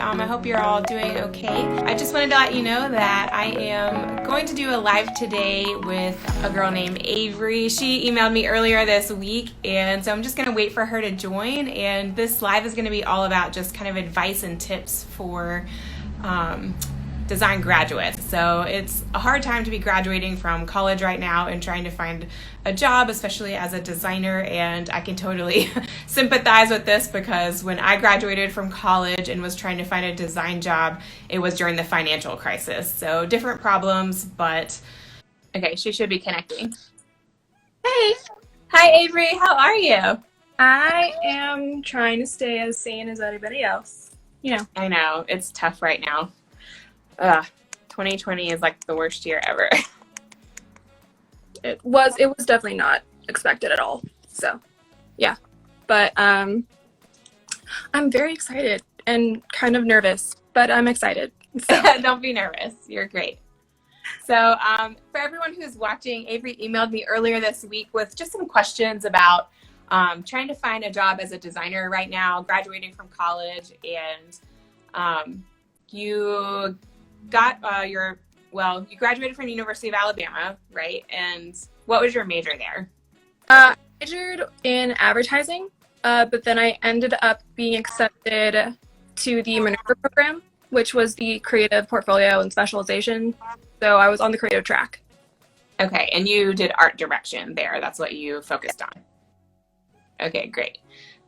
I hope you're all doing okay. I just wanted to let you know that I am going to do a live today with a girl named Avery. She emailed me earlier this week, and so I'm just going to wait for her to join. And this live is going to be all about just kind of advice and tips for design graduates. So it's a hard time to be graduating from college right now and trying to find a job, especially as a designer, and I can totally sympathize with this because when I graduated from college and was trying to find a design job, it was during the financial crisis. So different problems, but okay, she should be connecting. Hey! Hi Avery, how are you? I am trying to stay as sane as anybody else. You know. I know, it's tough right now. 2020 is like the worst year ever. It was definitely not expected at all. So, yeah. But I'm very excited and kind of nervous, but I'm excited. So. Don't be nervous. You're great. So for everyone who's watching, Avery emailed me earlier this week with just some questions about trying to find a job as a designer right now, graduating from college, and you got you graduated from the University of Alabama, right? And what was your major there? I majored in advertising, but then I ended up being accepted to the Minerva program, which was the creative portfolio and specialization. So I was on the creative track. Okay, and you did art direction there. That's what you focused on. Okay, great.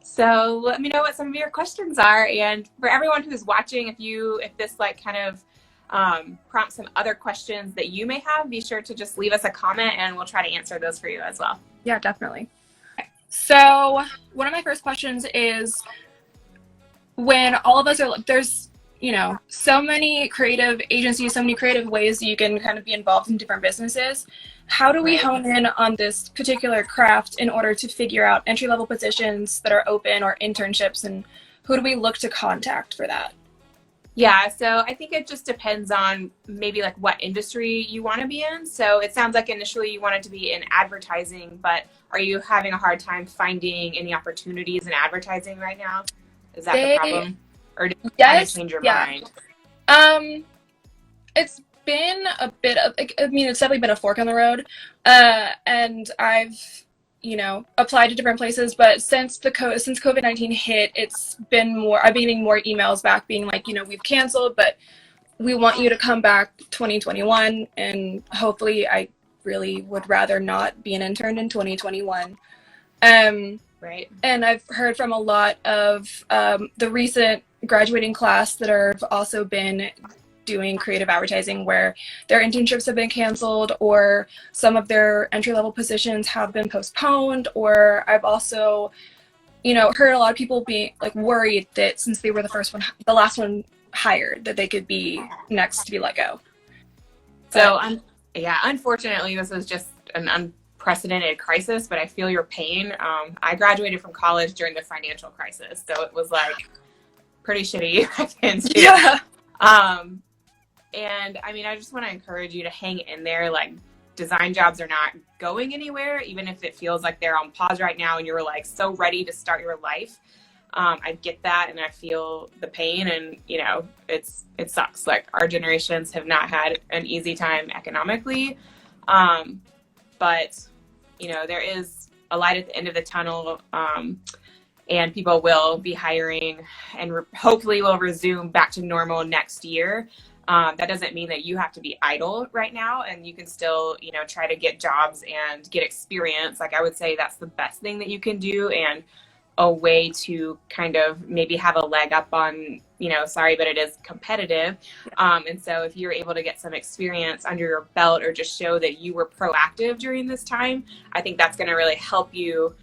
So let me know what some of your questions are. And for everyone who's watching, if this like kind of prompt some other questions that you may have, be sure to just leave us a comment and we'll try to answer those for you as well. Yeah, definitely. Okay. So one of my first questions is, when all of us are, there's, so many creative agencies, so many creative ways that you can kind of be involved in different businesses. How do we hone in on this particular craft in order to figure out entry-level positions that are open or internships, and who do we look to contact for that? Yeah, so I think it just depends on maybe like what industry you want to be in. So it sounds like initially you wanted to be in advertising, but are you having a hard time finding any opportunities in advertising right now? Is that the problem? Or did you kind of change your mind? It's been a bit of, it's definitely been a fork on the road. And I've applied to different places, but since COVID-19 hit, it's been more, I've been getting more emails back being like, we've canceled, but we want you to come back 2021. And hopefully I really would rather not be an intern in 2021. Right. And I've heard from a lot of the recent graduating class that have also been doing creative advertising where their internships have been canceled, or some of their entry-level positions have been postponed, or I've also, heard a lot of people being like worried that since they were the last one hired, that they could be next to be let go. So, unfortunately, this is just an unprecedented crisis, but I feel your pain. I graduated from college during the financial crisis, so it was like pretty shitty. Yeah. And I just want to encourage you to hang in there. Like, design jobs are not going anywhere, even if it feels like they're on pause right now and you're like so ready to start your life. I get that, and I feel the pain, and it sucks. Like, our generations have not had an easy time economically, but there is a light at the end of the tunnel, and people will be hiring, and hopefully will resume back to normal next year. That doesn't mean that you have to be idle right now, and you can still, try to get jobs and get experience. Like, I would say that's the best thing that you can do, and a way to kind of maybe have a leg up on, sorry, but it is competitive. And so if you're able to get some experience under your belt, or just show that you were proactive during this time, I think that's going to really help you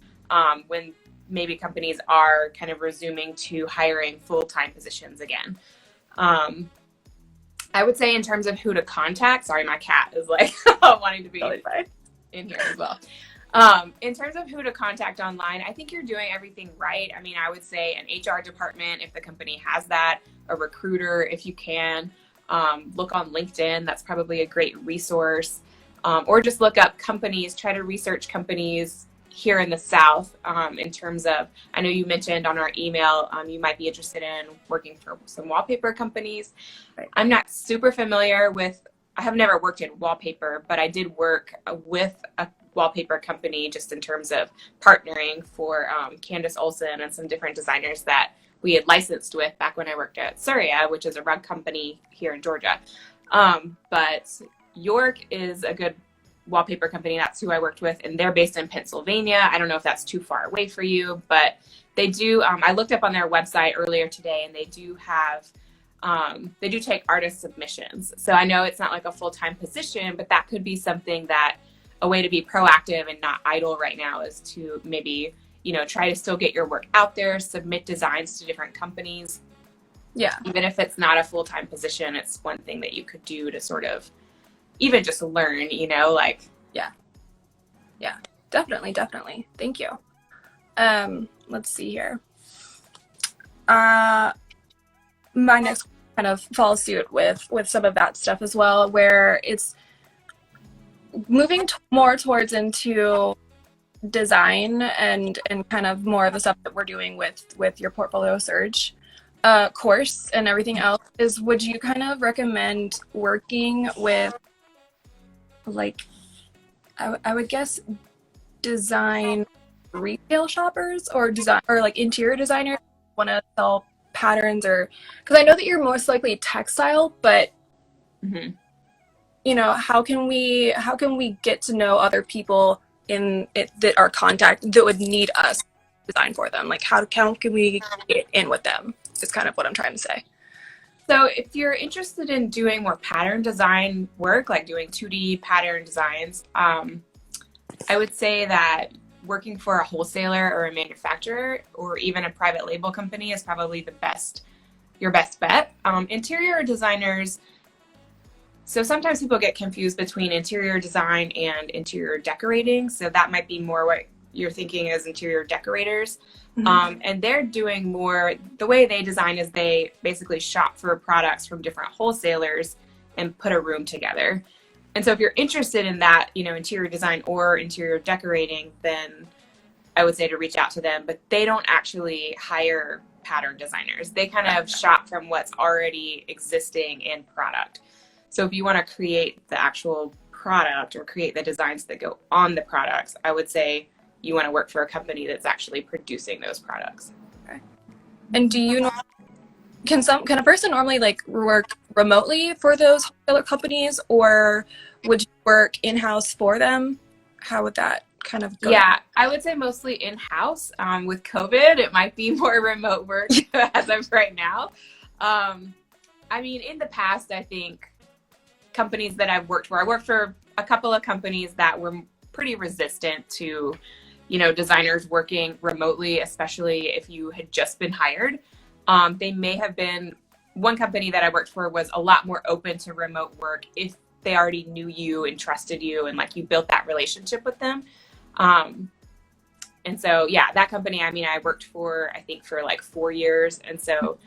when maybe companies are kind of resuming to hiring full-time positions again. I would say in terms of who to contact, sorry, my cat is like wanting to be in here as well. In terms of who to contact online, I think you're doing everything right. I would say an HR department, if the company has that, a recruiter, if you can, look on LinkedIn. That's probably a great resource. Or just look up companies, try to research companies here in the South in terms of, I know you mentioned on our email you might be interested in working for some wallpaper companies. Right. I'm not super familiar with, I have never worked in wallpaper, but I did work with a wallpaper company just in terms of partnering for Candace Olson and some different designers that we had licensed with back when I worked at Surya, which is a rug company here in Georgia. But York is a good wallpaper company. That's who I worked with, and they're based in Pennsylvania. I don't know if that's too far away for you, but they do, I looked up on their website earlier today, and they do have, they do take artist submissions. So I know it's not like a full-time position, but that could be something that, a way to be proactive and not idle right now is to maybe, you know, try to still get your work out there, submit designs to different companies. Yeah. Even if it's not a full-time position, it's one thing that you could do to sort of even just learn, you know, like. Yeah, definitely. Thank you. Let's see here. My next kind of follows suit with some of that stuff as well, where it's moving more towards into design and kind of more of the stuff that we're doing with your portfolio surge course and everything else. Is, would you kind of recommend working with, like, I would guess design retail shoppers or design, or like interior designers want to sell patterns? Or because I know that you're most likely textile, but you know, how can we get to know other people in it that are contact that would need us to design for them? Like, how can we get in with them is kind of what I'm trying to say. So if you're interested in doing more pattern design work, like doing 2D pattern designs, I would say that working for a wholesaler or a manufacturer or even a private label company is probably your best bet. Interior designers, so sometimes people get confused between interior design and interior decorating. So that might be more what you're thinking as interior decorators. And they're doing more, the way they design is they basically shop for products from different wholesalers and put a room together. And so if you're interested in that, you know, interior design or interior decorating, then I would say to reach out to them. But they don't actually hire pattern designers. They kind of shop from what's already existing in product. So if you want to create the actual product or create the designs that go on the products, I would say you want to work for a company that's actually producing those products. Okay. And do you know, can a person normally like work remotely for those wholesaler companies, or would you work in-house for them? How would that kind of go? Yeah, I would say mostly in-house. With COVID, it might be more remote work as of right now. I mean, in the past, I think companies that I've worked for, I worked for a couple of companies that were pretty resistant to, you know, designers working remotely, especially if you had just been hired. They may have been, one company that I worked for was a lot more open to remote work if they already knew you and trusted you and like you built that relationship with them. And so, yeah, that company, I mean, I worked for, I think for like 4 years. And so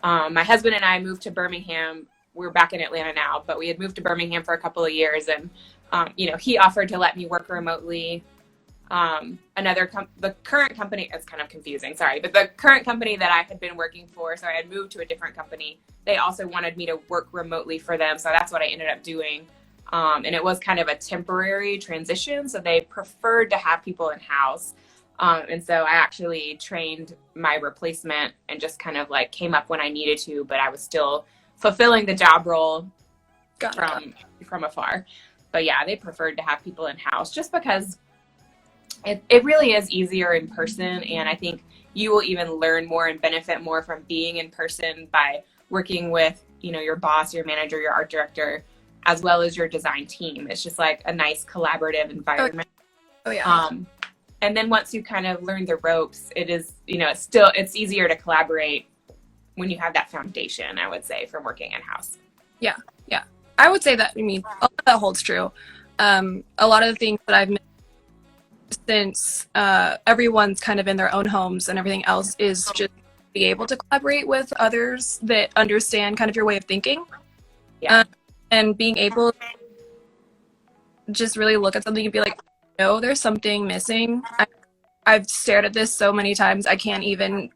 my husband and I moved to Birmingham. We're back in Atlanta now, but we had moved to Birmingham for a couple of years. And, you know, he offered to let me work remotely. The current company, it's kind of confusing, sorry, but the current company that I had been working for, so I had moved to a different company, they also wanted me to work remotely for them. So that's what I ended up doing. And it was kind of a temporary transition. So they preferred to have people in-house. And so I actually trained my replacement and just kind of like came up when I needed to, but I was still fulfilling the job role from afar. But yeah, they preferred to have people in-house just because it really is easier in person. And I think you will even learn more and benefit more from being in person by working with, you know, your boss, your manager, your art director, as well as your design team. It's just like a nice collaborative environment. Oh yeah. And then once you kind of learn the ropes, it is, you know, it's easier to collaborate when you have that foundation, I would say, from working in-house. Yeah. I would say that, I mean, a lot of that holds true. A lot of the things that I've missed since everyone's kind of in their own homes and everything else is just be able to collaborate with others that understand kind of your way of thinking. Yeah. And being able to just really look at something and be like, no, there's something missing. I I've stared at this so many times, I can't even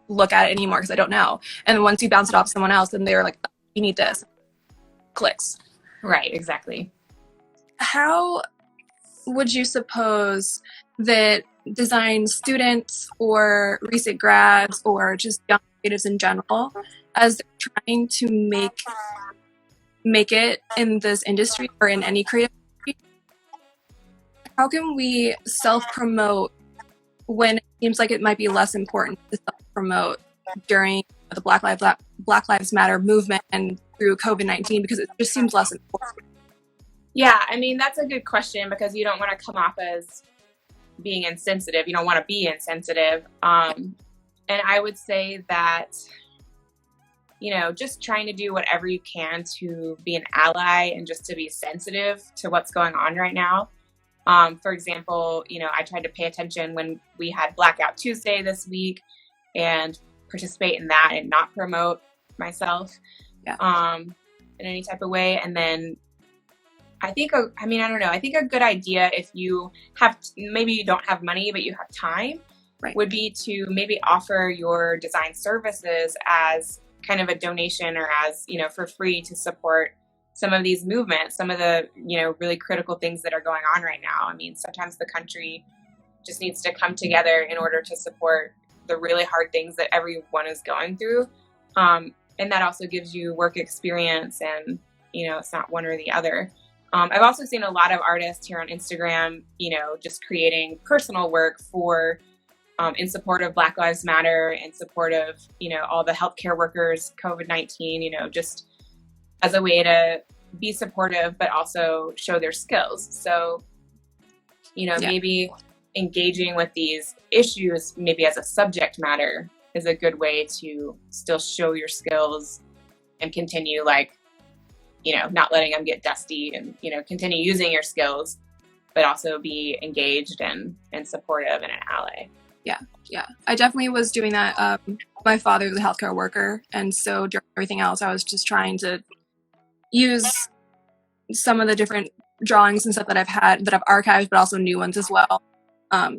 look at it anymore because I don't know. And once you bounce it off someone else, and they're like, you need this. Clicks. Right, exactly. How would you suppose that design students or recent grads or just young creatives in general, as they're trying to make it in this industry or in any creative industry, how can we self-promote when it seems like it might be less important to self-promote during the Black Lives Matter movement and through COVID-19, because it just seems less important? Yeah, I mean, that's a good question, because you don't want to come off as being insensitive. You don't want to be insensitive. And I would say that, just trying to do whatever you can to be an ally and just to be sensitive to what's going on right now. For example, I tried to pay attention when we had Blackout Tuesday this week and participate in that and not promote myself in any type of way. And then I think, I don't know, I think a good idea, if you have, maybe you don't have money, but you have time, would be to maybe offer your design services as kind of a donation, or as, for free, to support some of these movements, some of the, really critical things that are going on right now. I mean, sometimes the country just needs to come together in order to support the really hard things that everyone is going through. And that also gives you work experience, and, it's not one or the other. I've also seen a lot of artists here on Instagram, just creating personal work for, in support of Black Lives Matter, in support of, all the healthcare workers, COVID-19, just as a way to be supportive, but also show their skills. So, maybe engaging with these issues, maybe as a subject matter, is a good way to still show your skills and continue, not letting them get dusty, and, continue using your skills, but also be engaged and supportive and an ally. Yeah. I definitely was doing that. My father was a healthcare worker, and so during everything else, I was just trying to use some of the different drawings and stuff that I've archived, but also new ones as well,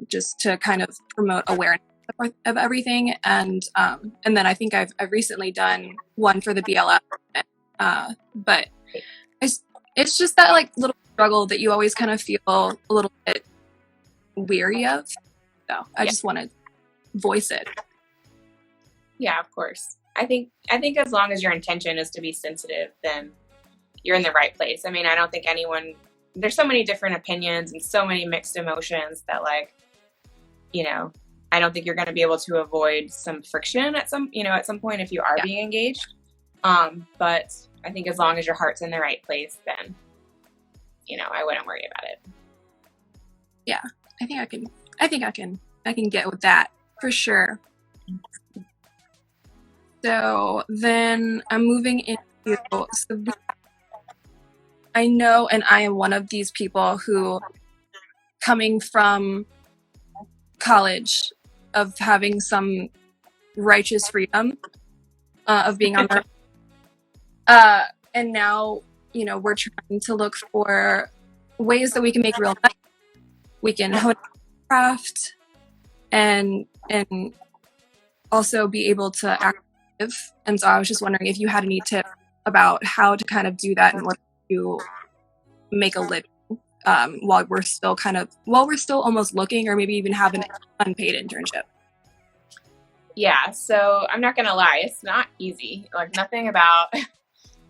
just to kind of promote awareness of everything. And then I think I've recently done one for the BLM, but it's just that little struggle that you always kind of feel a little bit weary of. So I just want to voice it. Yeah, of course. I think as long as your intention is to be sensitive, then you're in the right place. I mean, I don't think there's so many different opinions and so many mixed emotions that, I don't think you're going to be able to avoid some friction at some point if you are being engaged. But I think as long as your heart's in the right place, then, I wouldn't worry about it. Yeah, I think I can get with that for sure. So then I'm moving into, I know, and I am one of these people who, coming from college, of having some righteous freedom, of being on our, and now, we're trying to look for ways that we can make real money. We can hone craft and also be able to act active. And so I was just wondering if you had any tips about how to kind of do that in order to make a living, while we're still almost looking, or maybe even have an unpaid internship. Yeah, so I'm not gonna lie, it's not easy. Nothing about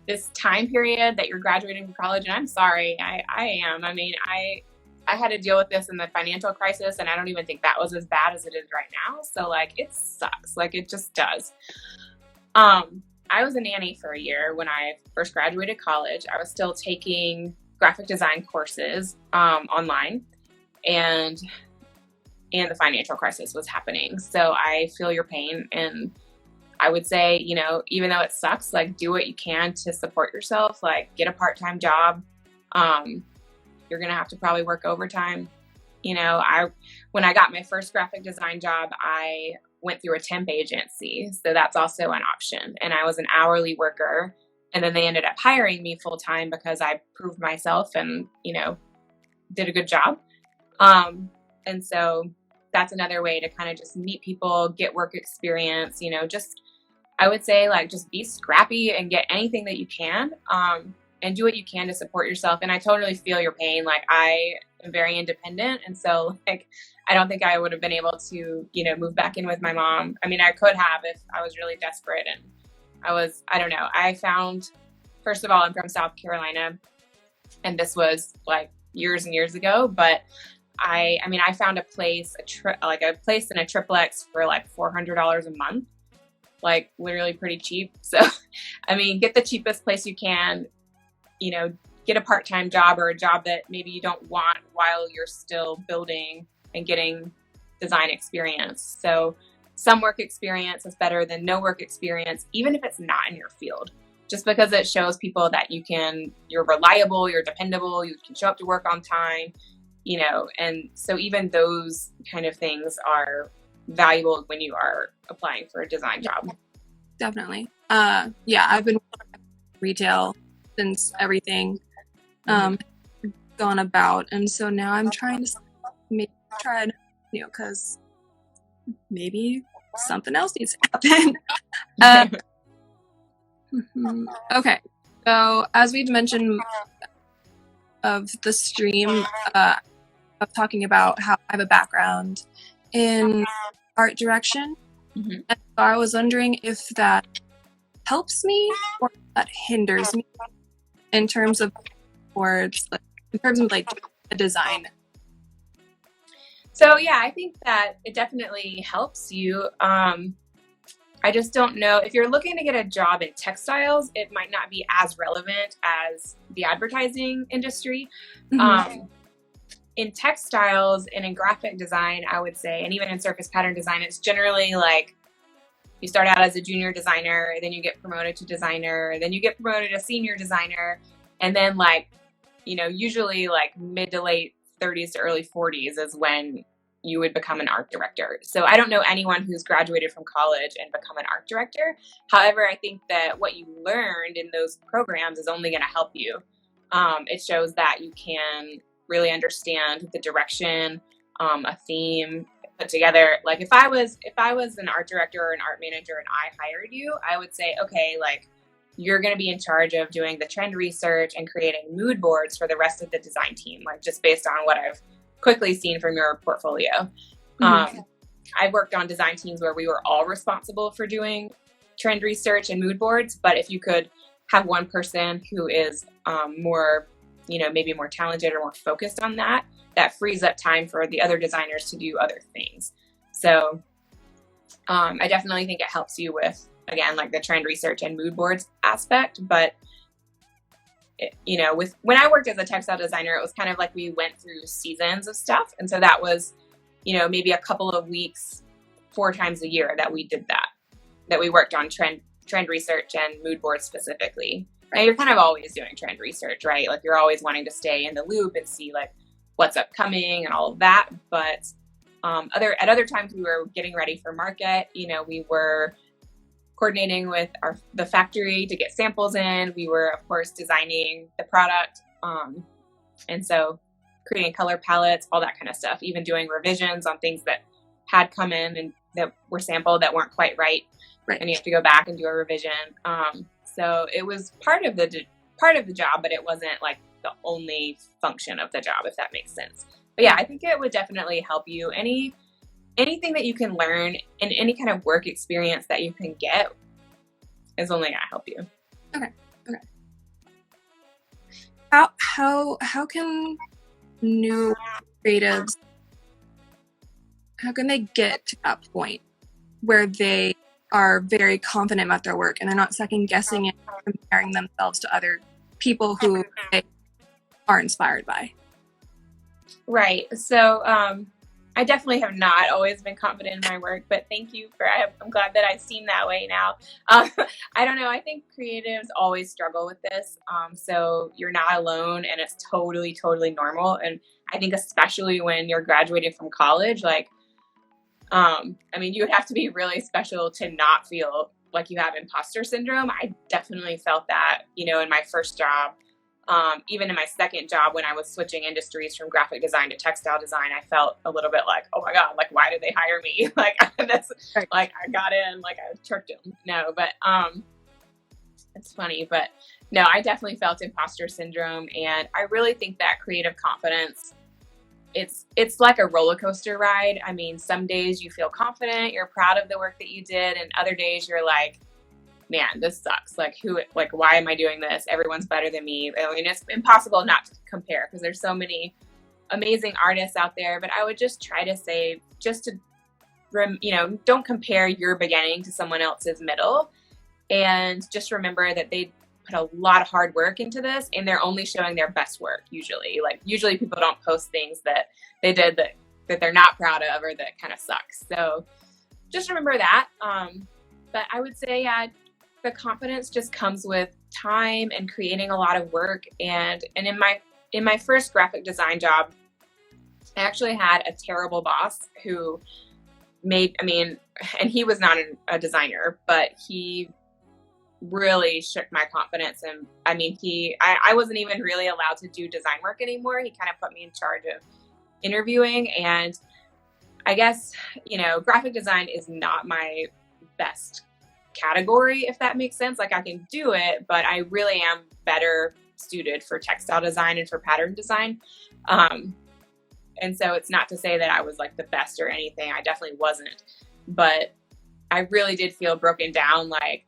this time period that you're graduating from college, and I'm sorry, I am. I mean, I had to deal with this in the financial crisis, and I don't even think that was as bad as it is right now. So it sucks. It just does. I was a nanny for a year when I first graduated college. I was still taking graphic design courses online, and the financial crisis was happening. So I feel your pain, and I would say, even though it sucks, do what you can to support yourself. Get a part-time job. You're going to have to probably work overtime. When I got my first graphic design job, I went through a temp agency. So that's also an option. And I was an hourly worker. And then they ended up hiring me full time because I proved myself and, did a good job. And so that's another way to kind of just meet people, get work experience, just, I would say, like, just be scrappy and get anything that you can, and do what you can to support yourself. And I totally feel your pain. Like, I am very independent. And so, like, I don't think I would have been able to, move back in with my mom. I mean, I could have if I was really desperate. And I don't know. I found, first of all, I'm from South Carolina, and this was like years and years ago, but I found a place, a place in a triplex for like $400 a month, like literally pretty cheap. So, I mean, get the cheapest place you can, get a part-time job or a job that maybe you don't want while you're still building and getting design experience. So some work experience is better than no work experience, even if it's not in your field, just because it shows people that you're reliable, you're dependable, you can show up to work on time, and so even those kind of things are valuable when you are applying for a design job. Definitely. Yeah, I've been retail since everything gone about, and so now I'm trying to maybe try it, because maybe something else needs to happen. Okay, so as we've mentioned of the stream, of talking about how I have a background in art direction, and so I was wondering if that helps me or that hinders me in terms of like a design. So yeah, I think that it definitely helps you. I just don't know if you're looking to get a job in textiles, it might not be as relevant as the advertising industry. In textiles and in graphic design, I would say, and even in surface pattern design, it's generally like you start out as a junior designer, then you get promoted to designer, then you get promoted to senior designer, and then usually like mid to late 30s to early 40s is when you would become an art director. So I don't know anyone who's graduated from college and become an art director. However, I think that what you learned in those programs is only going to help you. It shows that you can really understand the direction, a theme put together. Like if I was an art director or an art manager and I hired you, I would say, okay, like you're going to be in charge of doing the trend research and creating mood boards for the rest of the design team, like just based on what I've quickly seen from your portfolio. I've worked on design teams where we were all responsible for doing trend research and mood boards, but if you could have one person who is more, maybe more talented or more focused on that frees up time for the other designers to do other things. So I definitely think it helps you with, again, like the trend research and mood boards aspect. But, when I worked as a textile designer, it was kind of like we went through seasons of stuff. And so that was, maybe a couple of weeks, 4 times a year that we did that we worked on trend research and mood boards specifically. Right? You're kind of always doing trend research, right? Like you're always wanting to stay in the loop and see like what's upcoming and all of that. But at other times we were getting ready for market. We were coordinating with the factory to get samples in. We were, of course, designing the product. And so creating color palettes, all that kind of stuff, even doing revisions on things that had come in and that were sampled that weren't quite right. And you have to go back and do a revision. So it was part of the job, but it wasn't like the only function of the job, if that makes sense. But yeah, I think it would definitely help you. Anything that you can learn and any kind of work experience that you can get is only going to help you. Okay. How can new creatives, how can they get to that point where they are very confident about their work and they're not second guessing it, comparing themselves to other people who they are inspired by? Right. So I definitely have not always been confident in my work, but thank you I'm glad that I've seen that way now. I don't know. I think creatives always struggle with this. So you're not alone, and it's totally, totally normal. And I think especially when you're graduating from college, like, you would have to be really special to not feel like you have imposter syndrome. I definitely felt that, in my first job. Even in my second job, when I was switching industries from graphic design to textile design, I felt a little bit like, oh my God, like, why did they hire me? Like, that's like, I got in, like, I tricked them. No, but it's funny, but no, I definitely felt imposter syndrome. And I really think that creative confidence, it's like a roller coaster ride. I mean, some days you feel confident, you're proud of the work that you did, and other days you're like, man, this sucks. Like, why am I doing this? Everyone's better than me. I mean, it's impossible not to compare because there's so many amazing artists out there. But I would just try to say, just to, don't compare your beginning to someone else's middle. And just remember that they put a lot of hard work into this, and they're only showing their best work usually. Like, usually people don't post things that they did that they're not proud of or that kind of sucks. So just remember that. But I would say, yeah, the confidence just comes with time and creating a lot of work. And in my first graphic design job, I actually had a terrible boss who and he was not a designer, but he really shook my confidence. And I mean, I wasn't even really allowed to do design work anymore. He kind of put me in charge of interviewing. And I guess, graphic design is not my best category, if that makes sense. Like, I can do it, but I really am better suited for textile design and for pattern design. And so it's not to say that I was like the best or anything. I definitely wasn't, but I really did feel broken down. Like,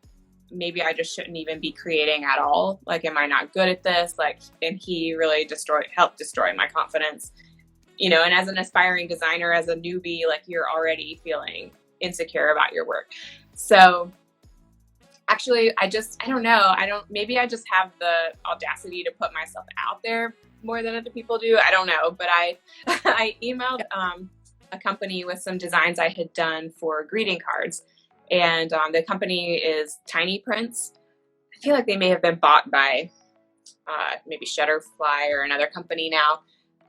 maybe I just shouldn't even be creating at all. Like, am I not good at this? Like, and he really helped destroy my confidence, and as an aspiring designer, as a newbie, like, you're already feeling insecure about your work. So actually, I don't know. Maybe I just have the audacity to put myself out there more than other people do. I don't know. But I emailed a company with some designs I had done for greeting cards. And the company is Tiny Prints. I feel like they may have been bought by maybe Shutterfly or another company now.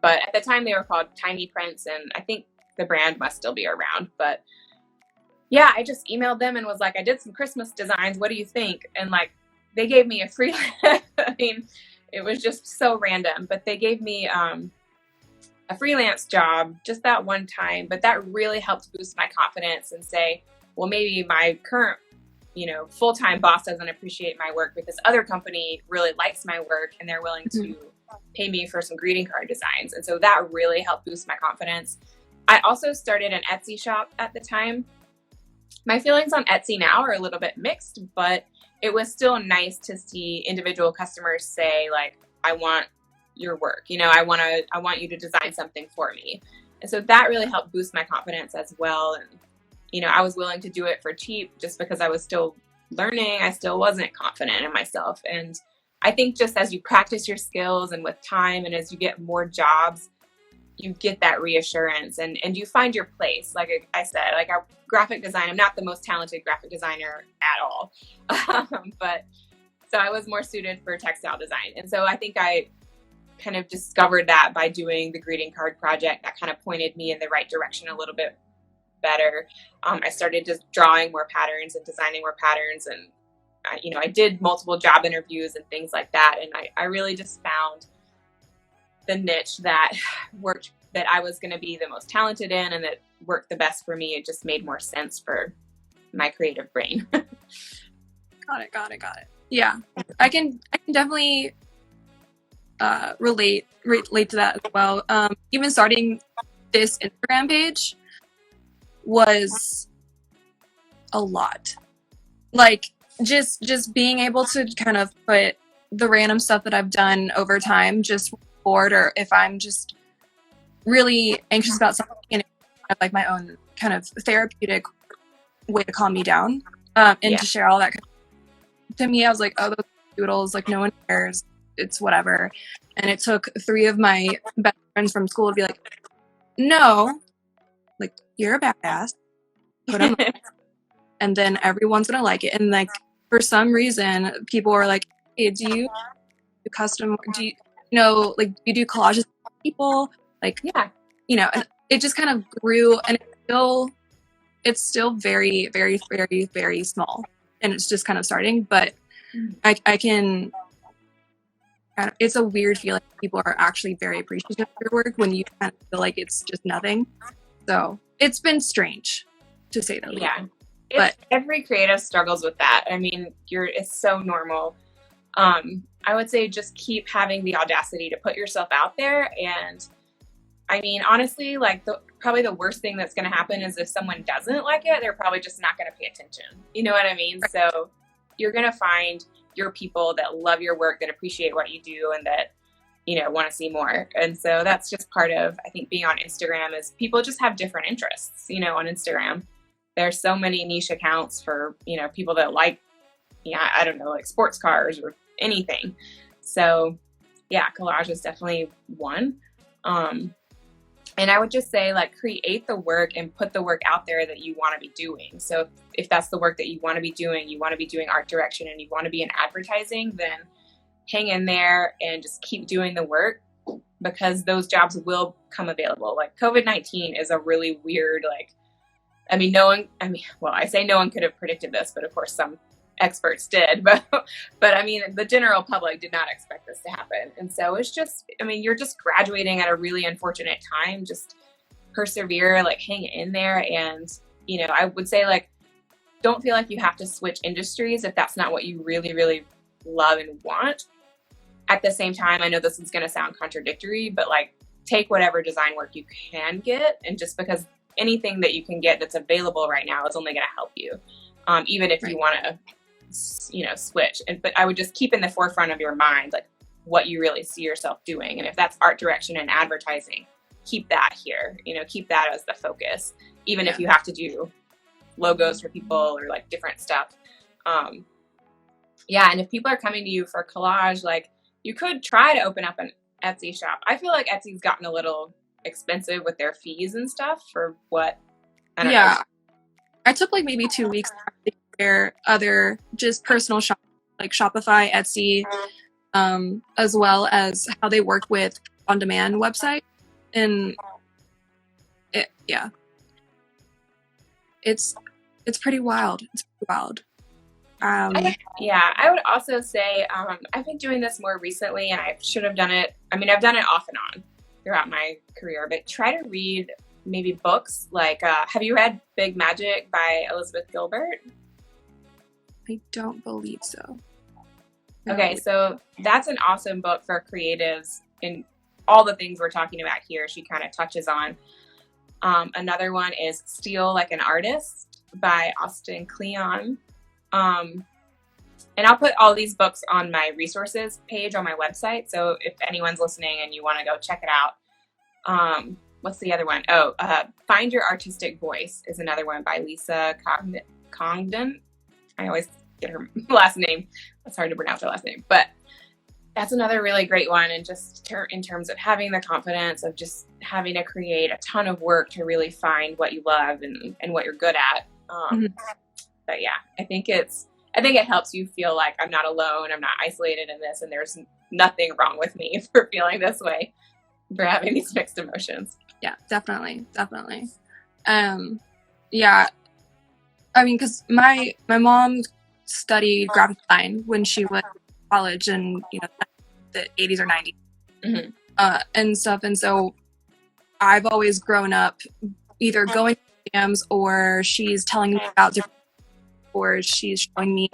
But at the time, they were called Tiny Prints. And I think the brand must still be around. But yeah, I just emailed them and was like, I did some Christmas designs. What do you think? And like, they gave me a free, I mean, it was just so random, but they gave me a freelance job just that one time. But that really helped boost my confidence and say, well, maybe my current, full-time boss doesn't appreciate my work, but this other company really likes my work and they're willing to pay me for some greeting card designs. And so that really helped boost my confidence. I also started an Etsy shop at the time. My feelings on Etsy now are a little bit mixed, but it was still nice to see individual customers say, like, I want your work. I want you to design something for me. And so that really helped boost my confidence as well. And, I was willing to do it for cheap just because I was still learning. I still wasn't confident in myself. And I think just as you practice your skills and with time and as you get more jobs, you get that reassurance and you find your place. Like I said, like, our graphic design, I'm not the most talented graphic designer at all. But so I was more suited for textile design. And so I think I kind of discovered that by doing the greeting card project. That kind of pointed me in the right direction a little bit better. I started just drawing more patterns and designing more patterns. And, I did multiple job interviews and things like that. And I really just found the niche that worked, that I was going to be the most talented in and that worked the best for me. It just made more sense for my creative brain. Got it. Yeah, I can definitely relate to that as well. Even starting this Instagram page was a lot. Like, just being able to kind of put the random stuff that I've done over time, just bored, or if I'm just really anxious about something, and I have like my own kind of therapeutic way to calm me down, and to share all that. To me, I was like, oh, those doodles, like, no one cares, it's whatever. And it took 3 of my best friends from school to be like, no, like, you're a badass, put them up, and then everyone's gonna like it. And like, for some reason, people are like, hey, do you do custom, like, you do collages with people? Like, yeah, and it just kind of grew, and it's still very, very, very, very small, and it's just kind of starting. But I can it's a weird feeling. People are actually very appreciative of your work when you kind of feel like it's just nothing. So it's been strange, to say the least. Yeah. But every creative struggles with that. I mean, it's so normal. I would say just keep having the audacity to put yourself out there. And I mean, honestly, like probably the worst thing that's going to happen is if someone doesn't like it, they're probably just not going to pay attention. You know what I mean? Right. So you're going to find your people that love your work, that appreciate what you do, and that, want to see more. And so that's just part of, I think, being on Instagram is people just have different interests, on Instagram. There's so many niche accounts for, people that like, I don't know, like sports cars or anything. So yeah, collage is definitely one. And I would just say, like, create the work and put the work out there that you want to be doing. So if that's the work that you want to be doing art direction and you want to be in advertising, then hang in there and just keep doing the work, because those jobs will come available. Like COVID-19 is a really weird, I say no one could have predicted this, but of course some experts did, but I mean, the general public did not expect this to happen. And so it's just, you're just graduating at a really unfortunate time. Just persevere, like hang in there. And, I would say, like, don't feel like you have to switch industries if that's not what you really, really love and want. At the same time, I know this is going to sound contradictory, but like, take whatever design work you can get. And just because anything that you can get that's available right now is only going to help you. Even if you want to, switch. But I would just keep in the forefront of your mind, like, what you really see yourself doing. And if that's art direction and advertising, keep that here, keep that as the focus, even if you have to do logos for people or like different stuff. And if people are coming to you for collage, like, you could try to open up an Etsy shop. I feel like Etsy's gotten a little expensive with their fees and stuff for what, I don't know. I took like maybe 2 weeks to compare other just personal shop like Shopify, Etsy, as well as how they work with on-demand website. And it's pretty wild. It's pretty wild. I would also say I've been doing this more recently, and I should have done it. I've done it off and on throughout my career, but try to read maybe books like, have you read Big Magic by Elizabeth Gilbert? I don't believe so. Okay, so that's an awesome book for creatives in all the things we're talking about here. She kind of touches on. Another one is Steal Like an Artist by Austin Kleon. And I'll put all these books on my resources page on my website. So if anyone's listening and you want to go check it out. What's the other one? Find Your Artistic Voice is another one by Lisa Congdon. I always get her last name. It's hard to pronounce her last name, but that's another really great one. And just in terms of having the confidence of just having to create a ton of work to really find what you love and what you're good at. But yeah, I think it helps you feel like I'm not alone. I'm not isolated in this, and there's nothing wrong with me for feeling this way, for having these mixed emotions. Yeah, definitely. Because my mom studied graphic design when she was in college in the 80s or 90s. Mm-hmm. And stuff. And so I've always grown up either going to exams, or she's telling me about different, or she's showing me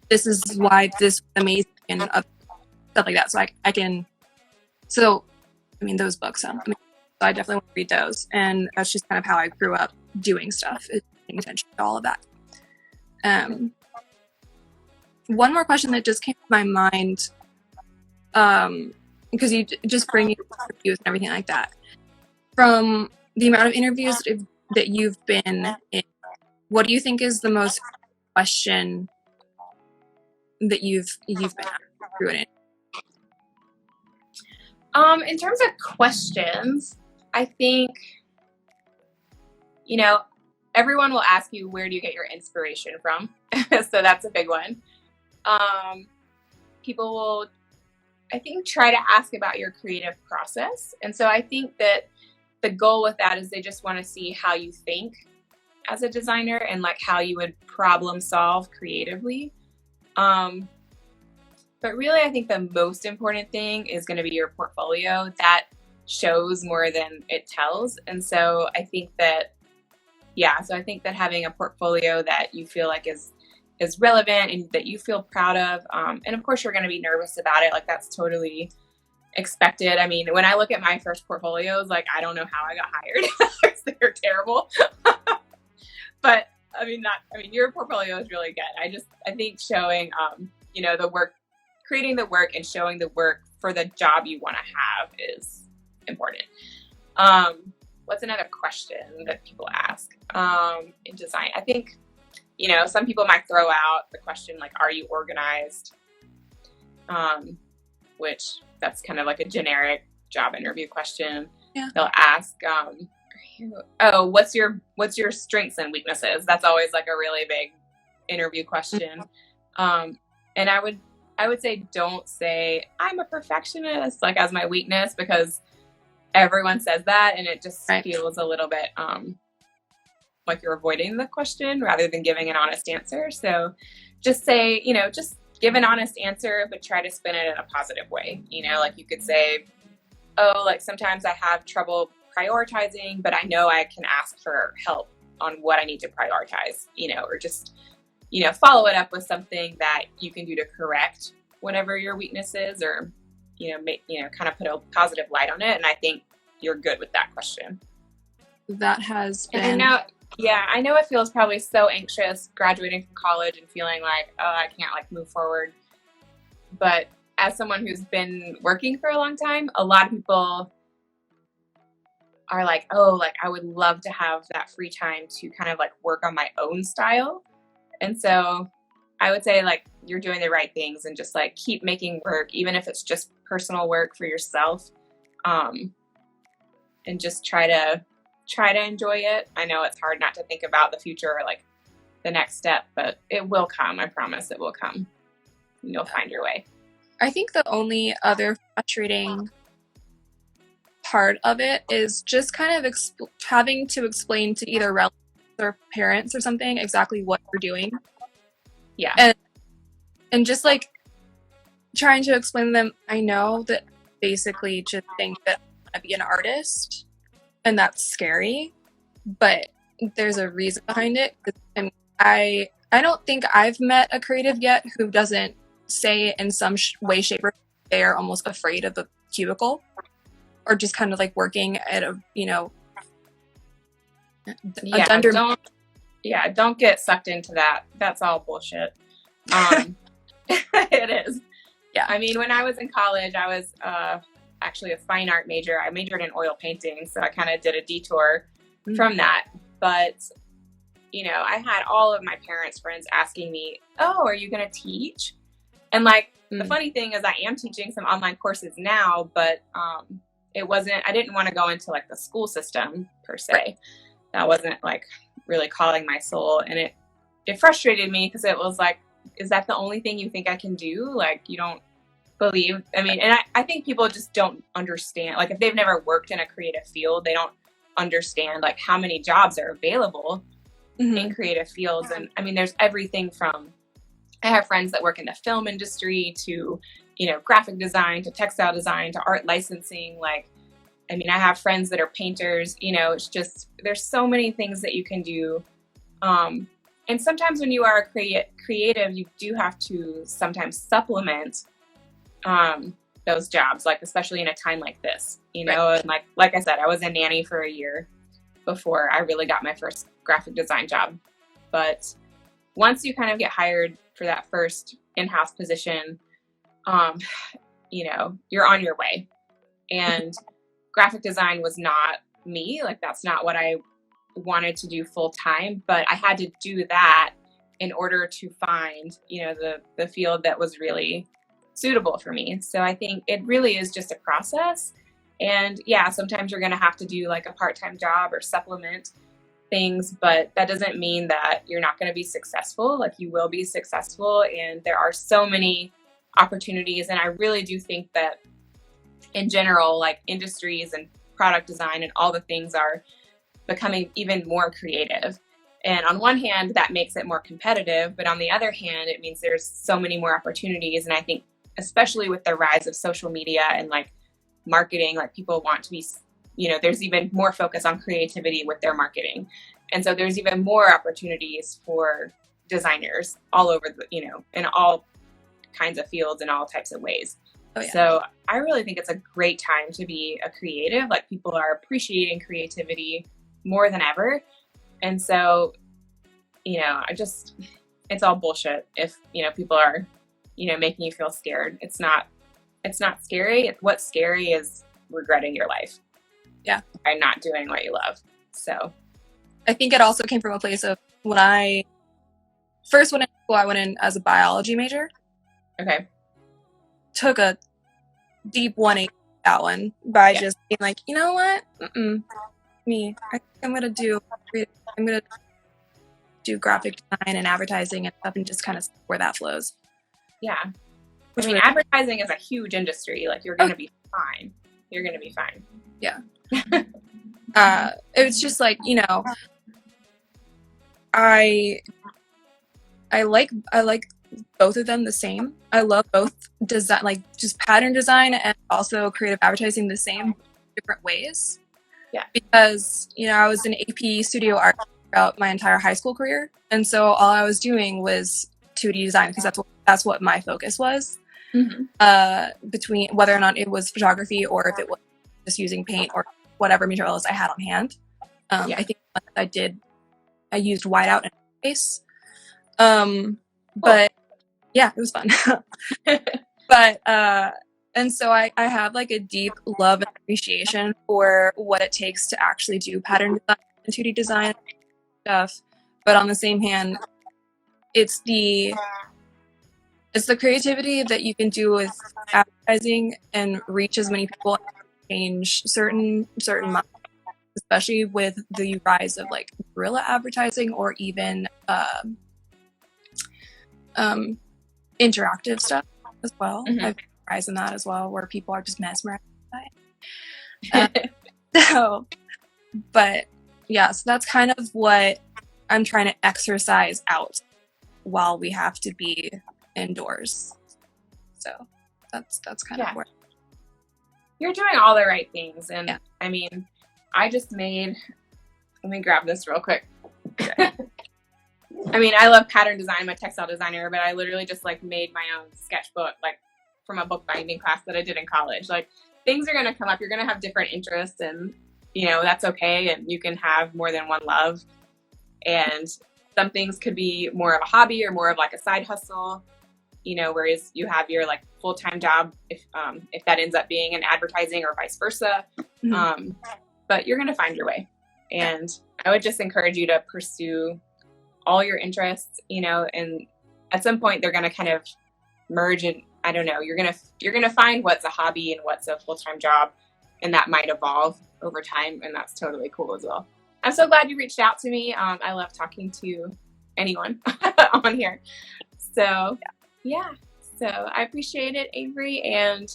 this is why this is amazing and stuff like that. So I can. So those books. So I definitely want to read those, and that's just kind of how I grew up doing stuff, is paying attention to all of that. One more question that just came to my mind, because you just bring interviews and everything like that. From the amount of interviews that you've been in, what do you think is the most question that you've been asked through it? In terms of questions, I think, everyone will ask you, where do you get your inspiration from? So that's a big one. People will, I think, try to ask about your creative process. And so I think that the goal with that is they just want to see how you think as a designer and like how you would problem solve creatively. But But really, I think the most important thing is going to be your portfolio. That shows more than it tells. And so I think that, having a portfolio that you feel like is relevant and that you feel proud of, and of course you're going to be nervous about it. Like, that's totally expected. I mean, when I look at my first portfolios, like, I don't know how I got hired. They're terrible. But your portfolio is really good. I think showing, the work, creating the work and showing the work for the job you want to have is important. What's another question that people ask in design? I think, some people might throw out the question like, are you organized? Which that's kind of like a generic job interview question. Yeah. They'll ask, what's your strengths and weaknesses? That's always like a really big interview question. And I would say, don't say I'm a perfectionist, like, as my weakness, because everyone says that and it just feels a little bit like you're avoiding the question rather than giving an honest answer. So just say, just give an honest answer, but try to spin it in a positive way. Like, you could say, oh, like, sometimes I have trouble prioritizing, but I know I can ask for help on what I need to prioritize, or just, follow it up with something that you can do to correct whatever your weakness is, or, kind of put a positive light on it. And I think you're good with that question. That has been... And I know it feels probably so anxious graduating from college and feeling like, oh, I can't like move forward. But as someone who's been working for a long time, a lot of people are like, oh, like, I would love to have that free time to kind of like work on my own style. And so I would say, like, you're doing the right things and just like keep making work, even if it's just personal work for yourself. And just try to enjoy it. I know it's hard not to think about the future or like the next step, but it will come. I promise it will come. You'll find your way. I think the only other frustrating part of it is just kind of having to explain to either relatives or parents or something exactly what you're doing. Yeah. And just like trying to explain to them, I know that basically just think that I want to be an artist and that's scary, but there's a reason behind it. And I don't think I've met a creative yet who doesn't say in some way, shape, or they are almost afraid of the cubicle or just kind of like working at a, don't get sucked into that. That's all bullshit. It is. Yeah. I mean, when I was in college, I was actually a fine art major. I majored in oil painting, so I kind of did a detour from that. But, I had all of my parents' friends asking me, oh, are you going to teach? And like, the funny thing is I am teaching some online courses now, but I didn't want to go into like the school system per se. Right. That wasn't like really calling my soul. And it frustrated me because it was like, is that the only thing you think I can do? Like, you don't believe, and I think people just don't understand, like, if they've never worked in a creative field, they don't understand like how many jobs are available in creative fields. And there's everything from, I have friends that work in the film industry to, graphic design, to textile design, to art licensing. Like, I have friends that are painters, it's just, there's so many things that you can do. And sometimes when you are a creative, you do have to sometimes supplement those jobs, like especially in a time like this, right. And like I said, I was a nanny for a year before I really got my first graphic design job. But once you kind of get hired for that first in-house position, you're on your way. And graphic design was not me, like that's not what I wanted to do full time, but I had to do that in order to find, the field that was really suitable for me. So I think it really is just a process. And yeah, sometimes you're going to have to do like a part-time job or supplement things, but that doesn't mean that you're not going to be successful. Like, you will be successful, and there are so many opportunities. And I really do think that in general, like industries and product design and all the things are becoming even more creative. And on one hand, that makes it more competitive, but on the other hand, it means there's so many more opportunities. And I think especially with the rise of social media and like marketing, like people want to be, you know, there's even more focus on creativity with their marketing. And so there's even more opportunities for designers all over the, you know, in all kinds of fields and all types of ways. Oh, yeah. So I really think it's a great time to be a creative. Like people are appreciating creativity more than ever. And so, you know, it's all bullshit if, you know, people are, you know, making you feel scared. It's not scary. What's scary is regretting your life. Yeah. By not doing what you love. So I think it also came from a place of when I first went into school, I went in as a biology major. Okay. Took a deep 180 that one by just being like, you know what? I'm gonna do graphic design and advertising and stuff, and just kind of where that flows. Yeah. I mean, advertising is a huge industry. Like you're gonna be fine. You're gonna be fine. Yeah. It's just like, you know, I like both of them the same. I love both design, like just pattern design and also creative advertising the same, different ways. Yeah. Because, you know, I was in AP studio art throughout my entire high school career. And so all I was doing was 2D design because that's what my focus was. Mm-hmm. Between whether or not it was photography or if it was just using paint or whatever materials I had on hand. I think I used whiteout and base. But yeah, it was fun. But and so I have like a deep love and appreciation for what it takes to actually do pattern design and 2D design stuff. But on the same hand, it's the creativity that you can do with advertising and reach as many people and change certain minds, especially with the rise of like guerrilla advertising or even interactive stuff as well. Mm-hmm. I've rise in that as well, where people are just mesmerized by it. But yeah, so that's kind of what I'm trying to exercise out while we have to be indoors. So that's kind of where you're doing all the right things. And I mean, I just let me grab this real quick. I mean, I love pattern design. I'm a textile designer, but I literally just like made my own sketchbook, like from a bookbinding class that I did in college. Like things are going to come up. You're going to have different interests and, you know, that's okay. And you can have more than one love. And some things could be more of a hobby or more of like a side hustle, you know, whereas you have your like full-time job if that ends up being in advertising or vice versa. Mm-hmm. But you're going to find your way. And I would just encourage you to pursue all your interests, you know, and at some point they're going to kind of merge and I don't know, you're going to find what's a hobby and what's a full-time job, and that might evolve over time. And that's totally cool as well. I'm so glad you reached out to me. I love talking to anyone on here. So so I appreciate it, Avery. And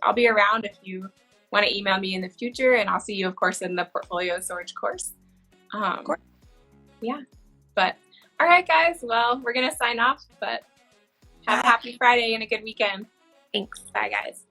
I'll be around if you want to email me in the future, and I'll see you of course in the portfolio storage course. Of course. Yeah. But all right, guys. Well, we're going to sign off, but have a happy Friday and a good weekend. Thanks. Bye, guys.